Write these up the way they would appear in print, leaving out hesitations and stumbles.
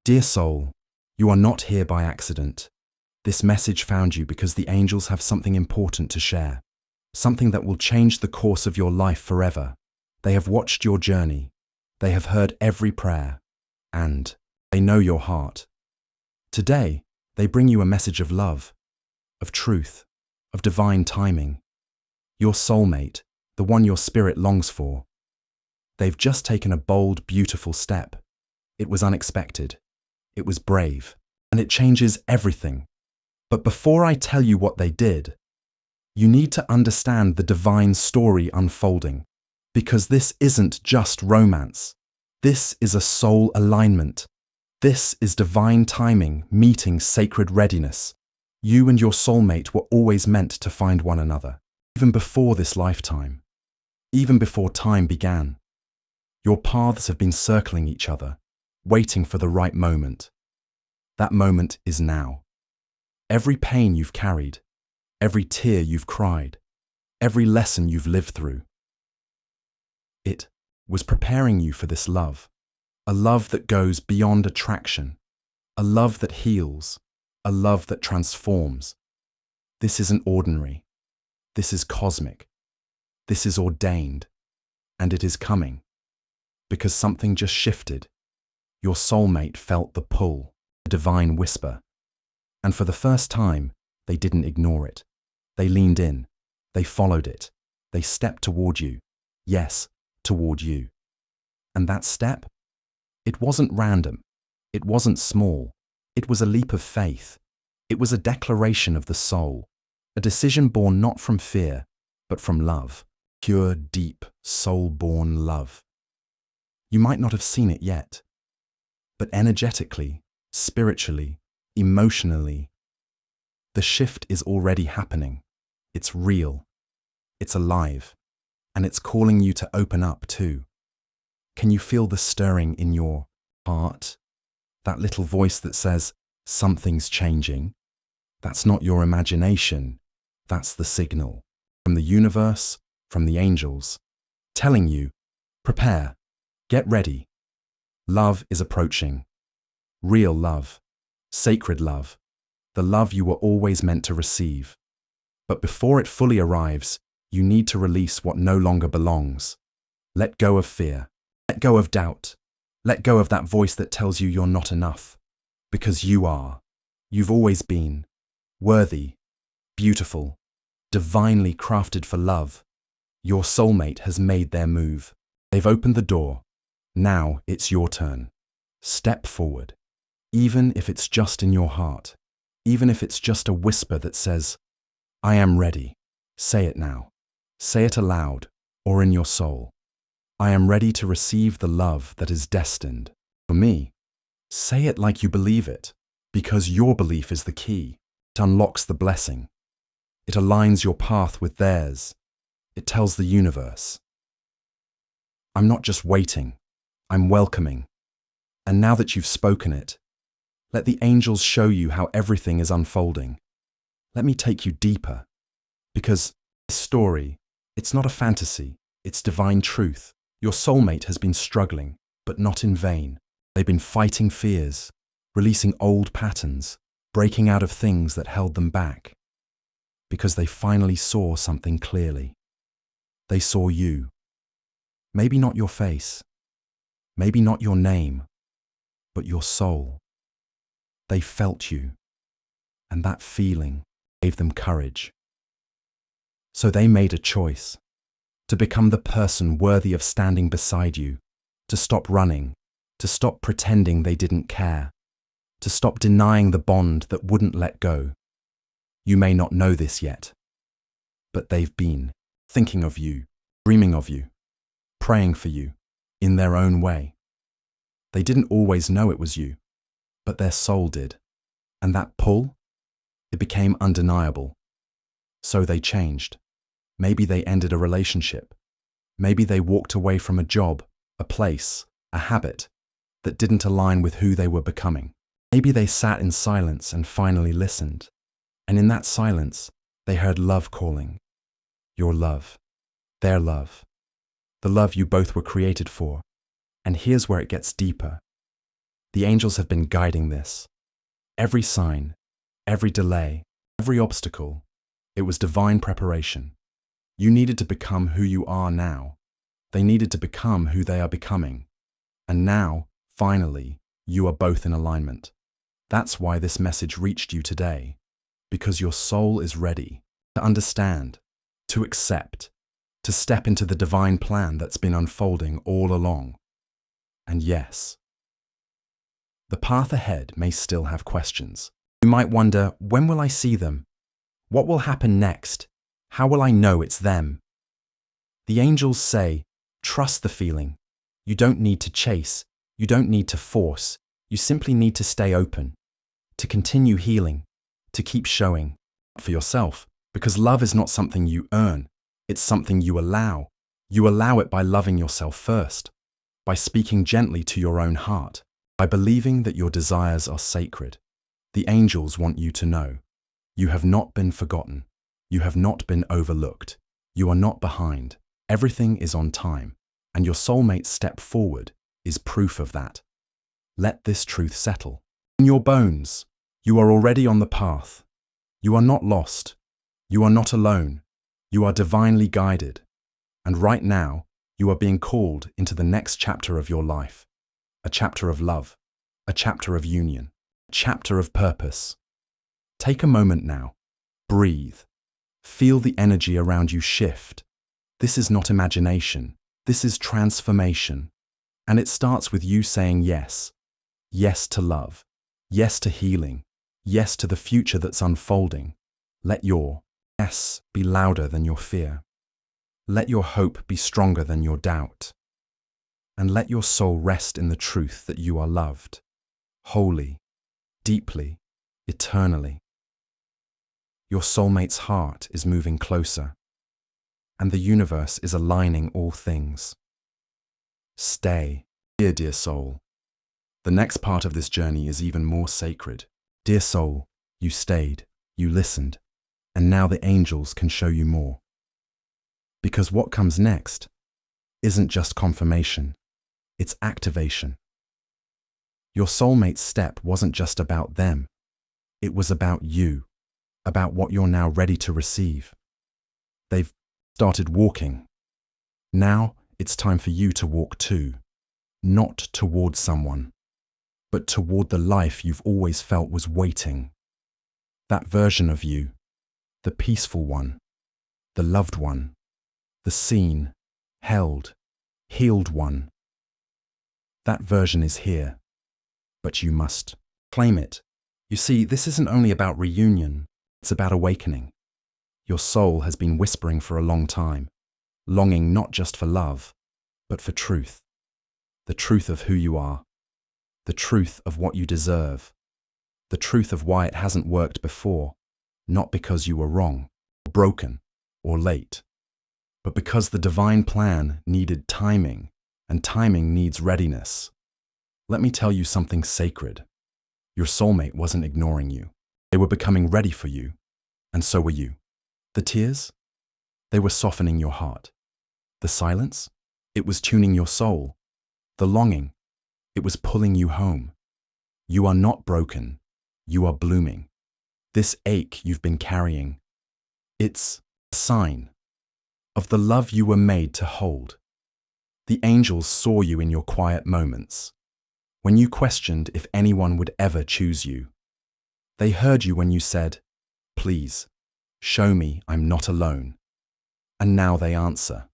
Dear soul, you are not here by accident. This message found you because the angels have something important to share, something that will change the course of your life forever. They have watched your journey, they have heard every prayer, and they know your heart. Today, they bring you a message of love, of truth, of divine timing. Your soulmate, the one your spirit longs for. They've just taken a bold, beautiful step. It was unexpected. It was brave, and it changes everything. But before I tell you what they did, you need to understand the divine story unfolding, because this isn't just romance. This is a soul alignment. This is divine timing meeting sacred readiness. You and your soulmate were always meant to find one another, even before this lifetime, even before time began. Your paths have been circling each other, waiting for the right moment. That moment is now. Every pain you've carried, every tear you've cried, every lesson you've lived through. It was preparing you for this love, a love that goes beyond attraction, a love that heals, a love that transforms. This isn't ordinary. This is cosmic. This is ordained, and it is coming. Because something just shifted. Your soulmate felt the pull, the divine whisper. And for the first time, they didn't ignore it. They leaned in. They followed it. They stepped toward you. Yes, toward you. And that step? It wasn't random. It wasn't small. It was a leap of faith. It was a declaration of the soul, a decision born not from fear, but from love. Pure, deep, soul-born love. You might not have seen it yet, but energetically, spiritually, emotionally, the shift is already happening. It's real, it's alive, and it's calling you to open up too. Can you feel the stirring in your heart? That little voice that says, something's changing? That's not your imagination, that's the signal. From the universe, from the angels, telling you, prepare. Get ready. Love is approaching. Real love. Sacred love. The love you were always meant to receive. But before it fully arrives, you need to release what no longer belongs. Let go of fear. Let go of doubt. Let go of that voice that tells you you're not enough. Because you are. You've always been. Worthy. Beautiful. Divinely crafted for love. Your soulmate has made their move. They've opened the door. Now it's your turn. Step forward, even if it's just in your heart, even if it's just a whisper that says, I am ready. Say it now. Say it aloud or in your soul. I am ready to receive the love that is destined for me. Say it like you believe it, because your belief is the key. It unlocks the blessing. It aligns your path with theirs. It tells the universe, I'm not just waiting. I'm welcoming. And now that you've spoken it, let the angels show you how everything is unfolding. Let me take you deeper. Because this story, it's not a fantasy, it's divine truth. Your soulmate has been struggling, but not in vain. They've been fighting fears, releasing old patterns, breaking out of things that held them back. Because they finally saw something clearly. They saw you. Maybe not your face. Maybe not your name, but your soul. They felt you, and that feeling gave them courage. So they made a choice to become the person worthy of standing beside you, to stop running, to stop pretending they didn't care, to stop denying the bond that wouldn't let go. You may not know this yet, but they've been thinking of you, dreaming of you, praying for you. In their own way. They didn't always know it was you, but their soul did. And that pull, it became undeniable. So they changed. Maybe they ended a relationship. Maybe they walked away from a job, a place, a habit that didn't align with who they were becoming. Maybe they sat in silence and finally listened. And in that silence, they heard love calling. Your love. Their love. The love you both were created for. And here's where it gets deeper. The angels have been guiding this. Every sign, every delay, every obstacle, it was divine preparation. You needed to become who you are now. They needed to become who they are becoming. And now, finally, you are both in alignment. That's why this message reached you today. Because your soul is ready to understand, to accept, to step into the divine plan that's been unfolding all along. And yes, the path ahead may still have questions. You might wonder, when will I see them? What will happen next? How will I know it's them? The angels say, trust the feeling. You don't need to chase. You don't need to force. You simply need to stay open, to continue healing, to keep showing up for yourself. Because love is not something you earn. It's something you allow. You allow it by loving yourself first, by speaking gently to your own heart, by believing that your desires are sacred. The angels want you to know you have not been forgotten. You have not been overlooked. You are not behind. Everything is on time, and your soulmate's step forward is proof of that. Let this truth settle. In your bones, you are already on the path. You are not lost. You are not alone. You are divinely guided. And right now, you are being called into the next chapter of your life. A chapter of love, a chapter of union, a chapter of purpose. Take a moment now. Breathe. Feel the energy around you shift. This is not imagination. This is transformation. And it starts with you saying yes. Yes to love. Yes to healing. Yes to the future that's unfolding. Let your yes be louder than your fear. Let your hope be stronger than your doubt. And let your soul rest in the truth that you are loved, wholly, deeply, eternally. Your soulmate's heart is moving closer, and the universe is aligning all things. Stay, dear soul. The next part of this journey is even more sacred. Dear soul, you stayed, you listened, and now the angels can show you more. Because what comes next isn't just confirmation, it's activation. Your soulmate's step wasn't just about them. It was about you, about what you're now ready to receive. They've started walking. Now it's time for you to walk too, not towards someone, but toward the life you've always felt was waiting. That version of you, the peaceful one, the loved one, the seen, held, healed one. That version is here, but you must claim it. You see, this isn't only about reunion, it's about awakening. Your soul has been whispering for a long time, longing not just for love, but for truth. The truth of who you are, the truth of what you deserve, the truth of why it hasn't worked before, not because you were wrong, broken, or late, but because the divine plan needed timing, and timing needs readiness. Let me tell you something sacred. Your soulmate wasn't ignoring you. They were becoming ready for you, and so were you. The tears? They were softening your heart. The silence? It was tuning your soul. The longing? It was pulling you home. You are not broken. You are blooming. This ache you've been carrying, it's a sign of the love you were made to hold. The angels saw you in your quiet moments, when you questioned if anyone would ever choose you. They heard you when you said, "Please, show me I'm not alone." And now they answer,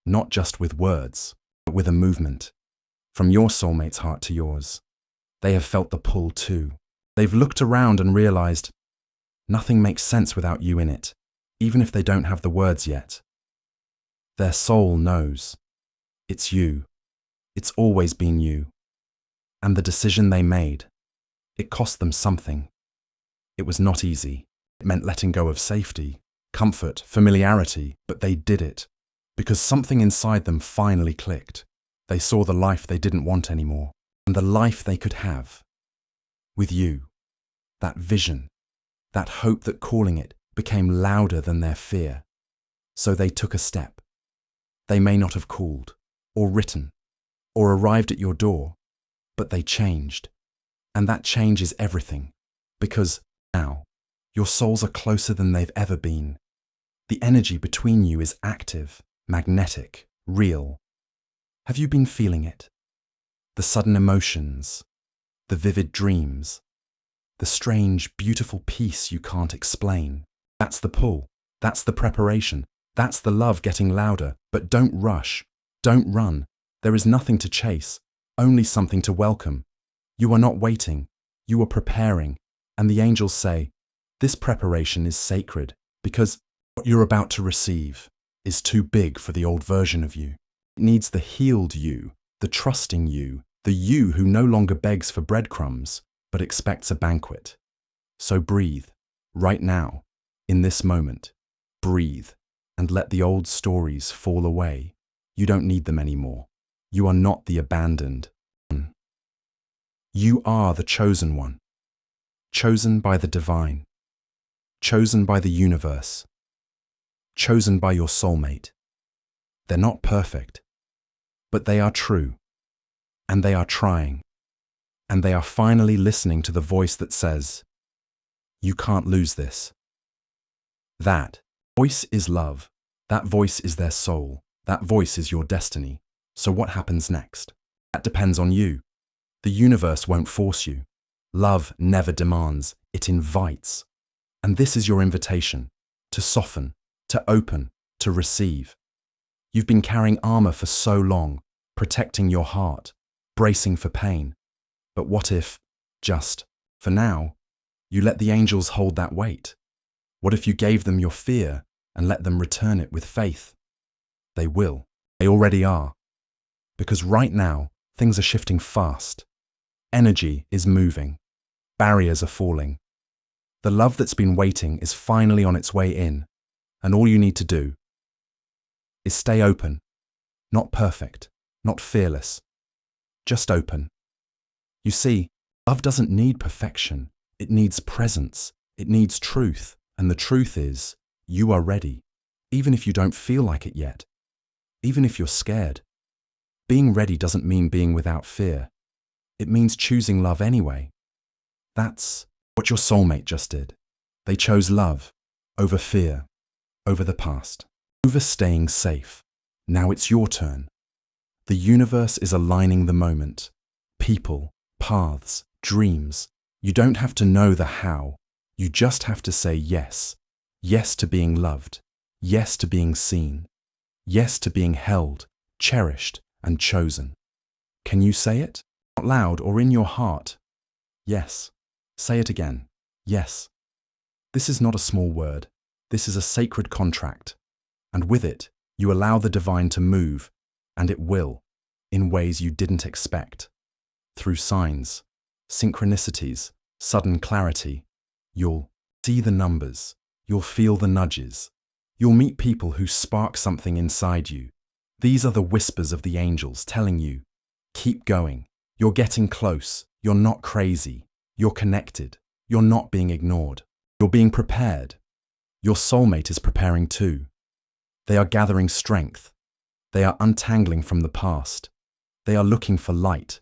not just with words, but with a movement. From your soulmate's heart to yours, they have felt the pull too. They've looked around and realized, nothing makes sense without you in it, even if they don't have the words yet. Their soul knows. It's you. It's always been you. And the decision they made, it cost them something. It was not easy. It meant letting go of safety, comfort, familiarity, but they did it because something inside them finally clicked. They saw the life they didn't want anymore, and the life they could have with you. That vision, that hope that calling it became louder than their fear. So they took a step. They may not have called, or written, or arrived at your door, but they changed. And that changes everything, because now your souls are closer than they've ever been. The energy between you is active, magnetic, real. Have you been feeling it? The sudden emotions, the vivid dreams, the strange, beautiful peace you can't explain. That's the pull. That's the preparation. That's the love getting louder. But don't rush. Don't run. There is nothing to chase, only something to welcome. You are not waiting. You are preparing. And the angels say, this preparation is sacred because what you're about to receive is too big for the old version of you. It needs the healed you, the trusting you, the you who no longer begs for breadcrumbs, but expects a banquet. So breathe, right now, in this moment. Breathe, and let the old stories fall away. You don't need them anymore. You are not the abandoned one. You are the chosen one. Chosen by the divine. Chosen by the universe. Chosen by your soulmate. They're not perfect, but they are true. And they are trying. And they are finally listening to the voice that says, you can't lose this. That voice is love. That voice is their soul. That voice is your destiny. So what happens next? That depends on you. The universe won't force you. Love never demands, it invites. And this is your invitation, to soften, to open, to receive. You've been carrying armor for so long, protecting your heart, bracing for pain. But what if, just for now, you let the angels hold that weight? What if you gave them your fear and let them return it with faith? They will. They already are. Because right now, things are shifting fast. Energy is moving. Barriers are falling. The love that's been waiting is finally on its way in, and all you need to do is stay open. Not perfect, not fearless, just open. You see, love doesn't need perfection. It needs presence. It needs truth. And the truth is, you are ready, even if you don't feel like it yet, even if you're scared. Being ready doesn't mean being without fear. It means choosing love anyway. That's what your soulmate just did. They chose love over fear, over the past, over staying safe. Now it's your turn. The universe is aligning the moment. People, paths, dreams. You don't have to know the how. You just have to say yes. Yes to being loved. Yes to being seen. Yes to being held, cherished, and chosen. Can you say it? Out loud or in your heart? Yes. Say it again. Yes. This is not a small word. This is a sacred contract. And with it, you allow the divine to move, and it will, in ways you didn't expect. Through signs, synchronicities, sudden clarity, you'll see the numbers, you'll feel the nudges, you'll meet people who spark something inside you. These are the whispers of the angels telling you, keep going, you're getting close, you're not crazy, you're connected, you're not being ignored, you're being prepared. Your soulmate is preparing too. They are gathering strength. They are untangling from the past. They are looking for light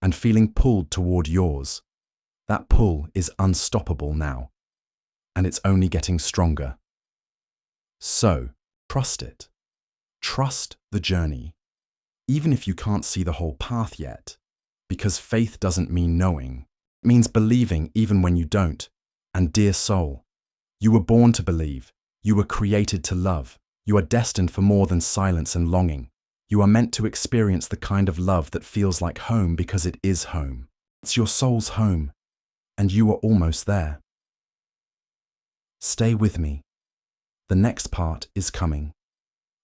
and feeling pulled toward yours. That pull is unstoppable now, and it's only getting stronger. So, trust it. Trust the journey, even if you can't see the whole path yet, because faith doesn't mean knowing. It means believing even when you don't. And dear soul, you were born to believe. You were created to love. You are destined for more than silence and longing. You are meant to experience the kind of love that feels like home because it is home. It's your soul's home, and you are almost there. Stay with me. The next part is coming.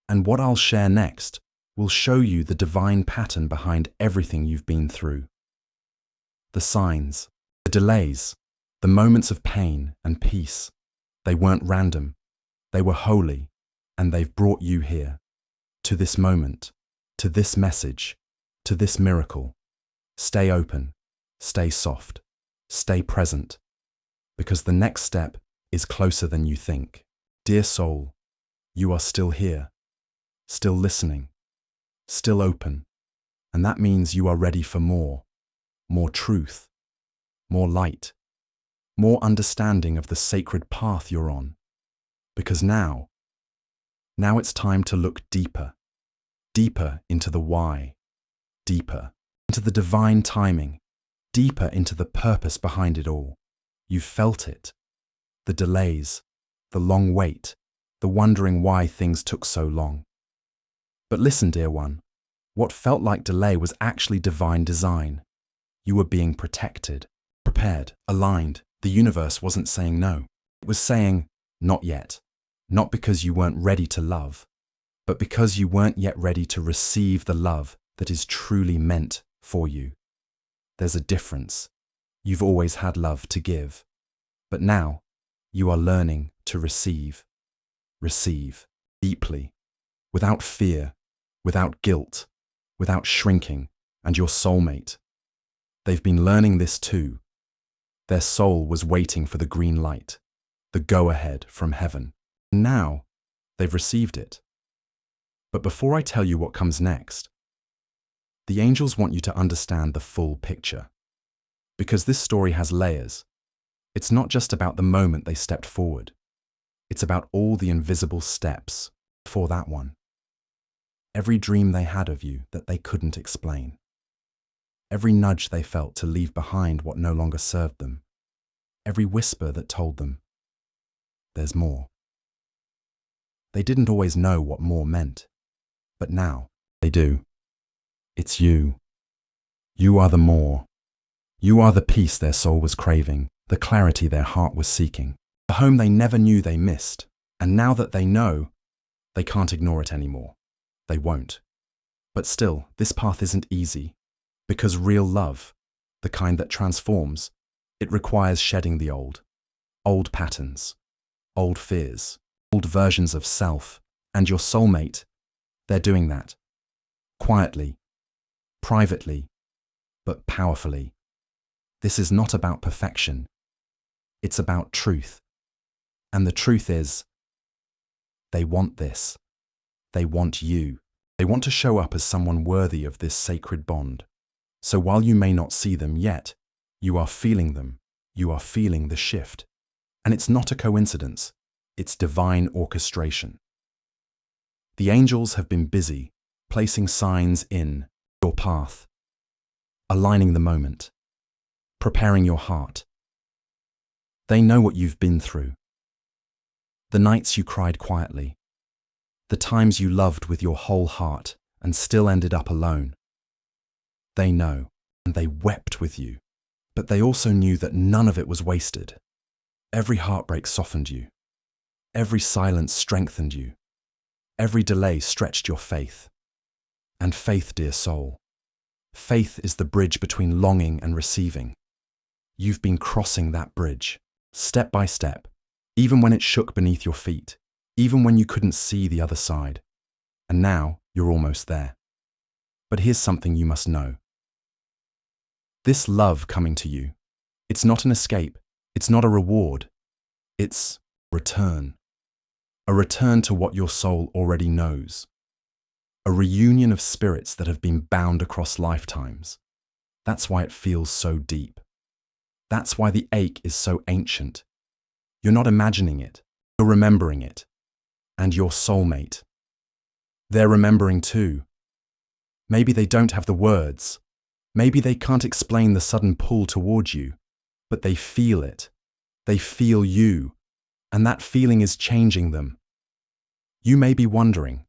And what I'll share next will show you the divine pattern behind everything you've been through. The signs, the delays, the moments of pain and peace. They weren't random. They were holy, and they've brought you here, to this moment, to this message, to this miracle. Stay open, stay soft, stay present, because the next step is closer than you think. Dear soul, you are still here, still listening, still open, and that means you are ready for more truth, more light, more understanding of the sacred path you're on. Because now it's time to look deeper, deeper into the why, deeper into the divine timing, deeper into the purpose behind it all. You've felt it, the delays, the long wait, the wondering why things took so long. But listen, dear one, what felt like delay was actually divine design. You were being protected, prepared, aligned. The universe wasn't saying no. It was saying, not yet. Not because you weren't ready to love, but because you weren't yet ready to receive the love that is truly meant for you. There's a difference. You've always had love to give, but now you are learning to receive. Receive deeply, without fear, without guilt, without shrinking, and your soulmate. They've been learning this too. Their soul was waiting for the green light, the go-ahead from heaven. Now they've received it. But before I tell you what comes next, the angels want you to understand the full picture. Because this story has layers. It's not just about the moment they stepped forward. It's about all the invisible steps before that one. Every dream they had of you that they couldn't explain. Every nudge they felt to leave behind what no longer served them. Every whisper that told them, there's more. They didn't always know what more meant, but now they do. It's you. You are the more. You are the peace their soul was craving, the clarity their heart was seeking, the home they never knew they missed. And now that they know, they can't ignore it anymore. They won't. But still, this path isn't easy, because real love, the kind that transforms, it requires shedding the old patterns, old fears, old versions of self, and your soulmate, they're doing that. Quietly, privately, but powerfully. This is not about perfection. It's about truth. And the truth is, they want this. They want you. They want to show up as someone worthy of this sacred bond. So while you may not see them yet, you are feeling them. You are feeling the shift. And it's not a coincidence. It's divine orchestration. The angels have been busy, placing signs in your path, aligning the moment, preparing your heart. They know what you've been through. The nights you cried quietly, the times you loved with your whole heart and still ended up alone. They know, and they wept with you, but they also knew that none of it was wasted. Every heartbreak softened you. Every silence strengthened you. Every delay stretched your faith. And faith, dear soul, faith is the bridge between longing and receiving. You've been crossing that bridge, step by step, even when it shook beneath your feet, even when you couldn't see the other side. And now you're almost there. But here's something you must know. This love coming to you, it's not an escape, it's not a reward, it's return. A return to what your soul already knows. A reunion of spirits that have been bound across lifetimes. That's why it feels so deep. That's why the ache is so ancient. You're not imagining it, you're remembering it. And your soulmate. They're remembering too. Maybe they don't have the words. Maybe they can't explain the sudden pull toward you, but they feel it. They feel you, and that feeling is changing them. You may be wondering,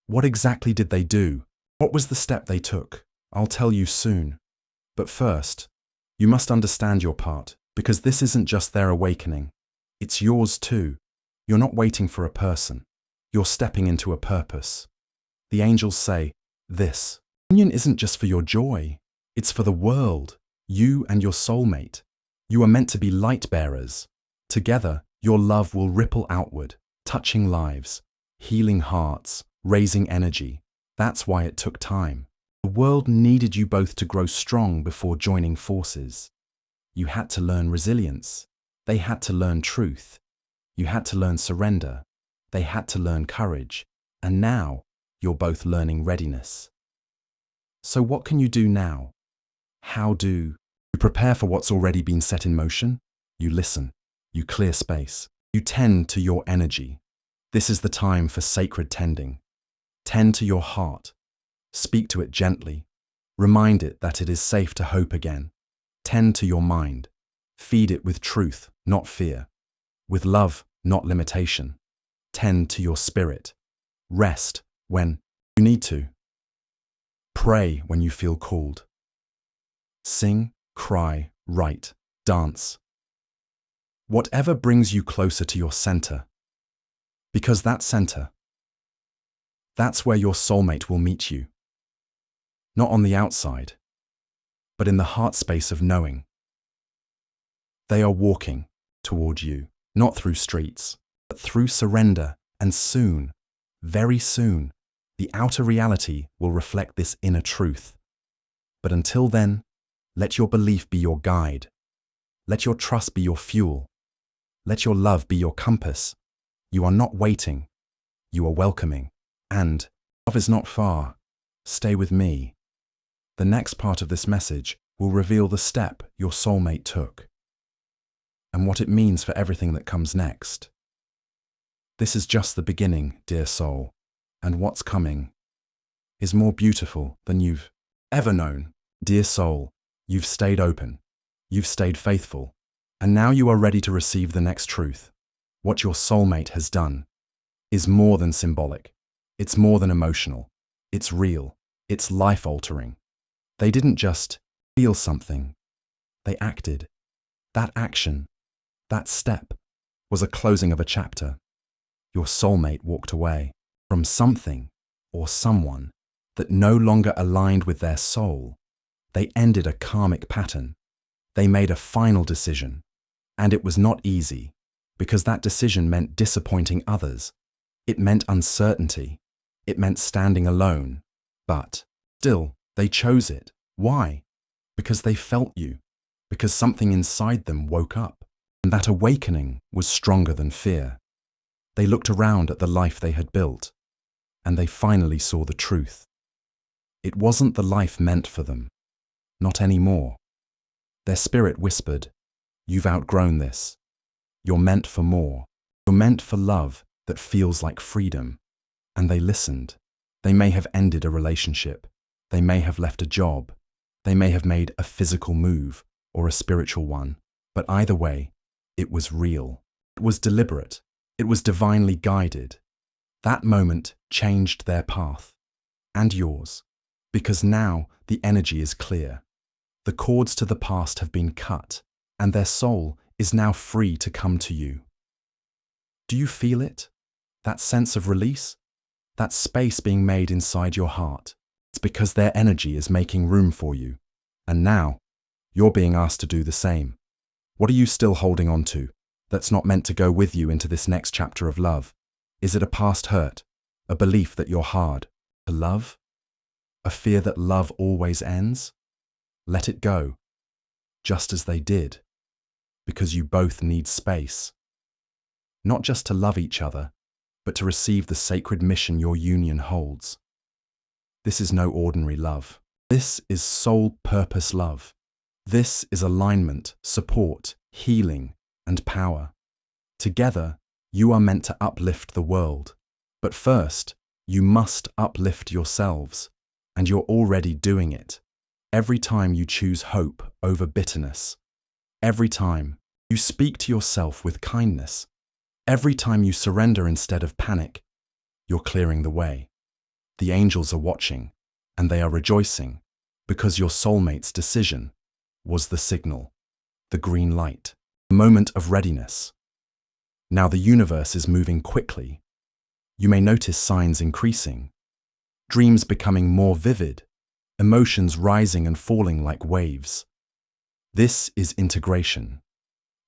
what exactly did they do? What was the step they took? I'll tell you soon. But first, you must understand your part, because this isn't just their awakening. It's yours too. You're not waiting for a person. You're stepping into a purpose. The angels say, this union isn't just for your joy. It's for the world, you and your soulmate. You are meant to be light bearers. Together, your love will ripple outward, touching lives, healing hearts, raising energy. That's why it took time. The world needed you both to grow strong before joining forces. You had to learn resilience. They had to learn truth. You had to learn surrender. They had to learn courage. And now, you're both learning readiness. So what can you do now? How do You prepare for what's already been set in motion. You listen. You clear space. You tend to your energy. This is the time for sacred tending. Tend to your heart. Speak to it gently. Remind it that it is safe to hope again. Tend to your mind. Feed it with truth, not fear. With love, not limitation. Tend to your spirit. Rest when you need to. Pray when you feel called. Sing, cry, write, dance. Whatever brings you closer to your center. Because that center, that's where your soulmate will meet you. Not on the outside, but in the heart space of knowing. They are walking toward you, not through streets, but through surrender, and soon, very soon, the outer reality will reflect this inner truth. But until then, let your belief be your guide. Let your trust be your fuel. Let your love be your compass. You are not waiting. You are welcoming. And love is not far. Stay with me. The next part of this message will reveal the step your soulmate took and what it means for everything that comes next. This is just the beginning, dear soul, and what's coming is more beautiful than you've ever known. Dear soul, you've stayed open, you've stayed faithful, and now you are ready to receive the next truth. What your soulmate has done is more than symbolic. It's more than emotional. It's real. It's life-altering. They didn't just feel something. They acted. That action, that step, was a closing of a chapter. Your soulmate walked away from something or someone that no longer aligned with their soul. They ended a karmic pattern. They made a final decision. And it was not easy, because that decision meant disappointing others. It meant uncertainty. It meant standing alone. But still, they chose it. Why? Because they felt you. Because something inside them woke up. And that awakening was stronger than fear. They looked around at the life they had built, and they finally saw the truth. It wasn't the life meant for them. Not anymore. Their spirit whispered, "You've outgrown this. You're meant for more. You're meant for love that feels like freedom." And they listened. They may have ended a relationship. They may have left a job. They may have made a physical move or a spiritual one. But either way, it was real. It was deliberate. It was divinely guided. That moment changed their path and yours, because now the energy is clear. The cords to the past have been cut, and their soul is now free to come to you. Do you feel it? That sense of release? That space being made inside your heart? It's because their energy is making room for you. And now, you're being asked to do the same. What are you still holding on to that's not meant to go with you into this next chapter of love? Is it a past hurt? A belief that you're hard to love? A fear that love always ends? Let it go, just as they did, because you both need space. Not just to love each other, but to receive the sacred mission your union holds. This is no ordinary love. This is soul purpose love. This is alignment, support, healing, and power. Together, you are meant to uplift the world. But first, you must uplift yourselves, and you're already doing it. Every time you choose hope over bitterness, every time you speak to yourself with kindness, every time you surrender instead of panic, you're clearing the way. The angels are watching, and they are rejoicing, because your soulmate's decision was the signal, the green light, the moment of readiness. Now the universe is moving quickly. You may notice signs increasing, dreams becoming more vivid, emotions rising and falling like waves. This is integration.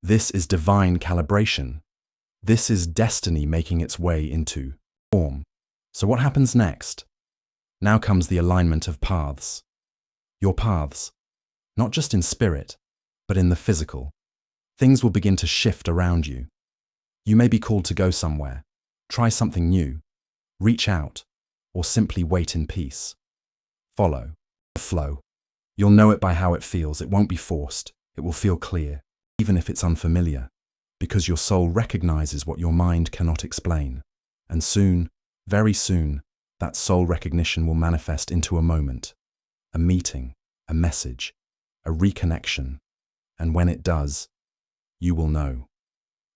This is divine calibration. This is destiny making its way into form. So what happens next? Now comes the alignment of paths. Your paths, not just in spirit, but in the physical. Things will begin to shift around you. You may be called to go somewhere, try something new, reach out, or simply wait in peace. Follow the flow. You'll know it by how it feels. It won't be forced. It will feel clear, even if it's unfamiliar, because your soul recognizes what your mind cannot explain. And soon, very soon, that soul recognition will manifest into a moment, a meeting, a message, a reconnection. And when it does, you will know.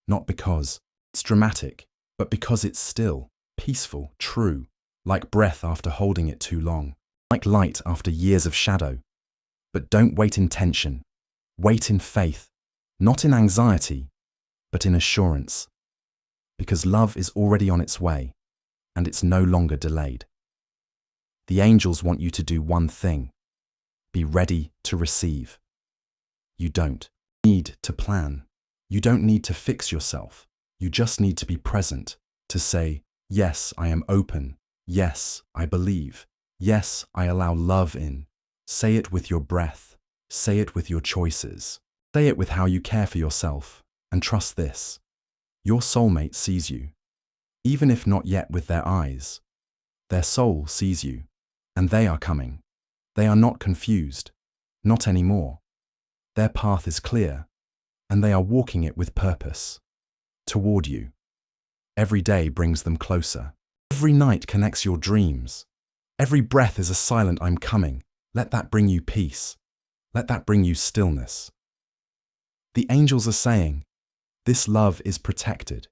Not because it's dramatic, but because it's still, peaceful, true, like breath after holding it too long, like light after years of shadow. But don't wait in tension. Wait in faith, not in anxiety, but in assurance. Because love is already on its way, and it's no longer delayed. The angels want you to do one thing: be ready to receive. You don't need to plan. You don't need to fix yourself. You just need to be present, to say, yes, I am open. Yes, I believe. Yes, I allow love in. Say it with your breath. Say it with your choices. Say it with how you care for yourself. And trust this: your soulmate sees you. Even if not yet with their eyes, their soul sees you. And they are coming. They are not confused. Not anymore. Their path is clear, and they are walking it with purpose. Toward you. Every day brings them closer. Every night connects your dreams. Every breath is a silent "I'm coming." Let that bring you peace. Let that bring you stillness. The angels are saying, this love is protected.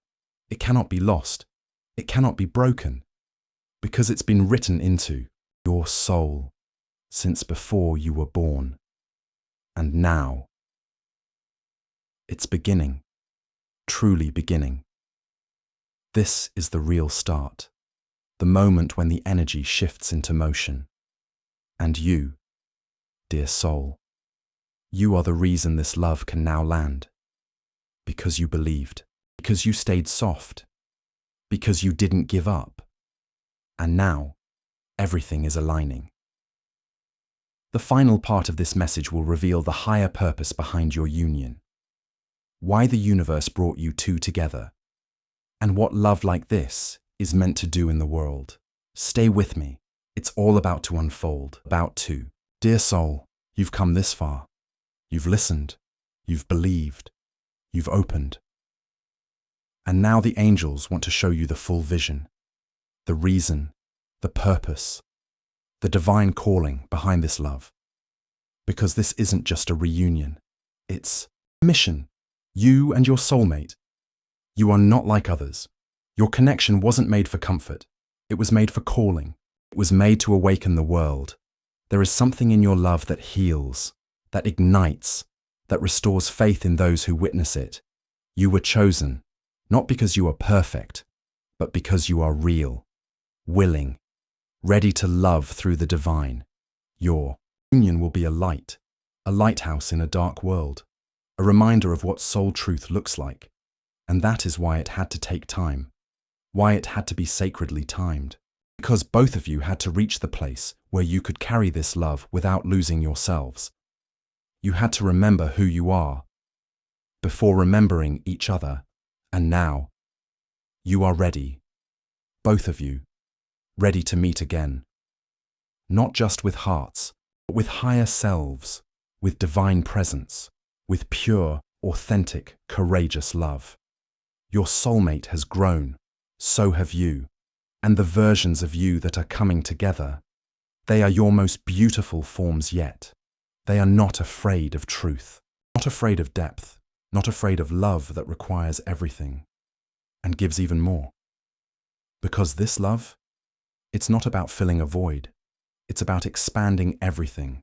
It cannot be lost. It cannot be broken, because it's been written into your soul since before you were born. And now, it's beginning, truly beginning. This is the real start, the moment when the energy shifts into motion. And you, dear soul, you are the reason this love can now land. Because you believed, because you stayed soft, because you didn't give up. And now, everything is aligning. The final part of this message will reveal the higher purpose behind your union. Why the universe brought you two together, and what love like this is meant to do in the world. Stay with me. It's all about to unfold. About to. Dear soul, you've come this far. You've listened. You've believed. You've opened. And now the angels want to show you the full vision, the reason, the purpose, the divine calling behind this love. Because this isn't just a reunion. It's a mission. You and your soulmate. You are not like others. Your connection wasn't made for comfort. It was made for calling. It was made to awaken the world. There is something in your love that heals, that ignites, that restores faith in those who witness it. You were chosen, not because you are perfect, but because you are real, willing, ready to love through the divine. Your union will be a lighthouse in a dark world, a reminder of what soul truth looks like. And that is why it had to take time, why it had to be sacredly timed. Because both of you had to reach the place where you could carry this love without losing yourselves. You had to remember who you are before remembering each other. And now, you are ready, both of you, ready to meet again. Not just with hearts, but with higher selves, with divine presence, with pure, authentic, courageous love. Your soulmate has grown, so have you. And the versions of you that are coming together, they are your most beautiful forms yet. They are not afraid of truth, not afraid of depth, not afraid of love that requires everything and gives even more. Because this love, it's not about filling a void. It's about expanding everything,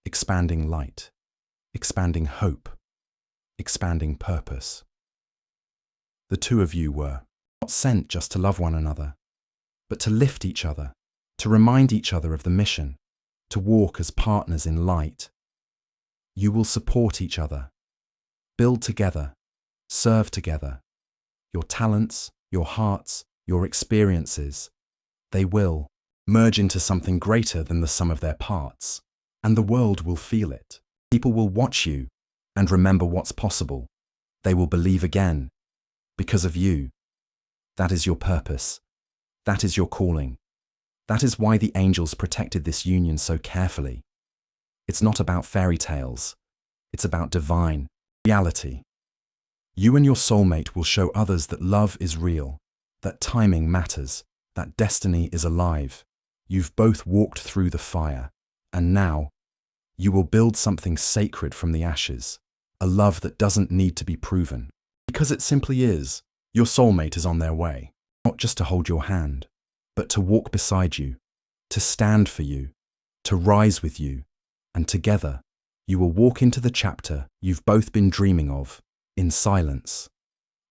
expanding light, expanding hope, expanding purpose. The two of you were not sent just to love one another, but to lift each other, to remind each other of the mission, to walk as partners in light. You will support each other, build together, serve together. Your talents, your hearts, your experiences, they will merge into something greater than the sum of their parts, and the world will feel it. People will watch you and remember what's possible. They will believe again because of you. That is your purpose. That is your calling. That is why the angels protected this union so carefully. It's not about fairy tales. It's about divine reality. You and your soulmate will show others that love is real, that timing matters, that destiny is alive. You've both walked through the fire, and now you will build something sacred from the ashes, a love that doesn't need to be proven. Because it simply is. Your soulmate is on their way, not just to hold your hand, but to walk beside you, to stand for you, to rise with you, and together you will walk into the chapter you've both been dreaming of, in silence,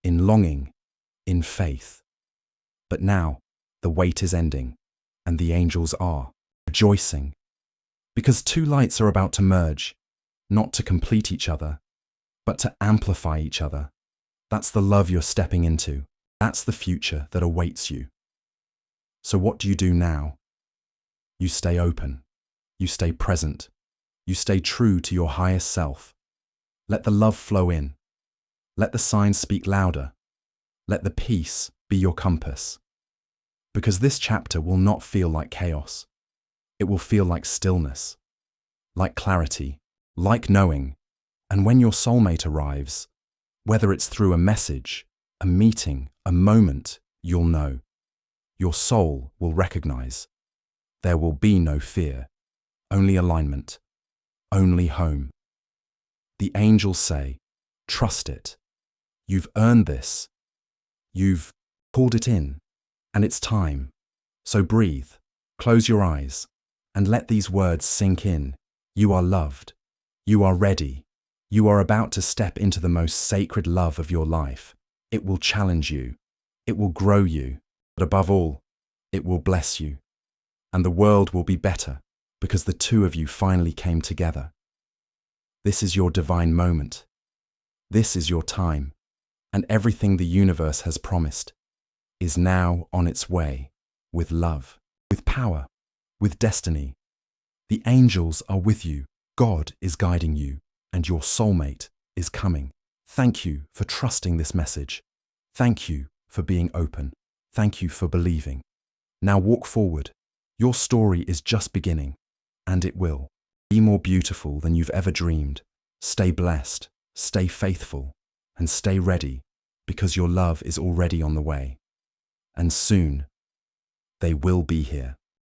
in longing, in faith. But now, the wait is ending, and the angels are rejoicing. Because two lights are about to merge, not to complete each other, but to amplify each other. That's the love you're stepping into. That's the future that awaits you. So what do you do now? You stay open. You stay present. You stay true to your highest self. Let the love flow in. Let the signs speak louder. Let the peace be your compass. Because this chapter will not feel like chaos. It will feel like stillness, like clarity, like knowing. And when your soulmate arrives, whether it's through a message, a meeting, a moment, you'll know. Your soul will recognize. There will be no fear, only alignment, only home. The angels say, trust it. You've earned this. You've called it in, and it's time. So breathe, close your eyes, and let these words sink in. You are loved. You are ready. You are about to step into the most sacred love of your life. It will challenge you. It will grow you. But above all, it will bless you. And the world will be better because the two of you finally came together. This is your divine moment. This is your time. And everything the universe has promised is now on its way, with love, with power, with destiny. The angels are with you. God is guiding you, and your soulmate is coming. Thank you for trusting this message. Thank you for being open. Thank you for believing. Now walk forward. Your story is just beginning, and it will be more beautiful than you've ever dreamed. Stay blessed, stay faithful, and stay ready, because your love is already on the way. And soon, they will be here.